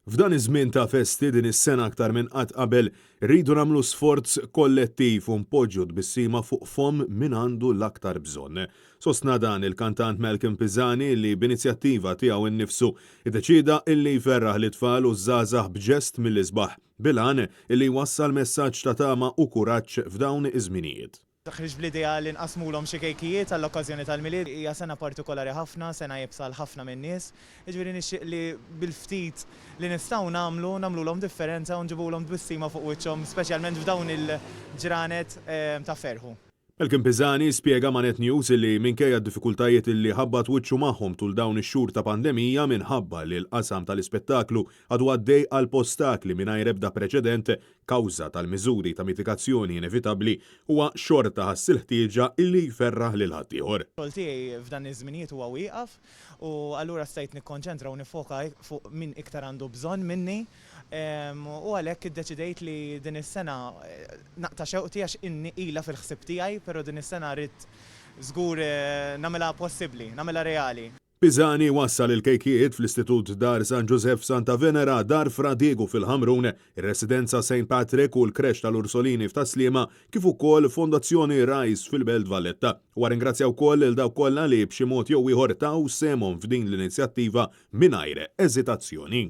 F'dan iż-żmien ta' festi din is-sena aktar minn qatt qabel rridu nagħmlu sforz kollettiv u npoġġu tbissima fuq fom min għandu l-aktar bżonn. Sostna dan il-kantant Malcolm Pisani li b'inizjattiva tiegħu innifsu iddeċida illi jferraħ l-itfal u żgħażagħ b'ġest mill-isbaħ bil-għan illi jwassal messaġġ ta' tama u kuraġġ f'dawn iż-żminijiet. Taħriġ bl-idea li nqasmulhom xi kejkijiet għall-okkażjoni tal-milied hija sena partikolari ħafna, sena jibsal ħafna min nies. Jiġifieri nixtieq li bil-ftit li nistgħu nagħmluhom differenza u nġibulhom tbissima fuq wiċċhom, speċjalment f'dawn il-ġranet ta' ferħu. Malcolm Pisani spjega ma' Net News li minkejja d-diffikultajiet li ħabbat wiċċu magħhom tul dawn ix-xhur ta' pandemija minħabba li l-qasam tal-ispettaklu għadu għaddej għal postakli mingħajr ebda preċedent kawża tal-miżuri ta' mitigazzjoni inevitabbli huwa xorta ħass il-ħtieġa illi jferraħ lil ħaddieħor. Xogħol tiegħi f'dan iż-żminijiet huwa wieqaf u allura stajt nikkonċentra u nifoka fuq min iktar għandu bżonn minni. U għalhekk iddeċidejt li din is-sena naqta' xewqti għax inni ilha fil-ħsieb tiegħi, però din is-sena rrid żgur nagħmilha possibbli, nagħmilha reali. Pisani wassal il-kejkiet fl-Istitut Dar San Josef Santa Venera Dar Fra Diego fil-Ħamrun, ir-Residenza St. Patrick u l-Krex tal-Ursolini f'Taslima kif ukoll Fondazzjoni Rajs fil-Belt Valletta. U ringrazzja wkoll il dawk kollha li b'xi mod jew ieħor taw semhom f'din l-inizjattiva mingħajr eżitazzjoni.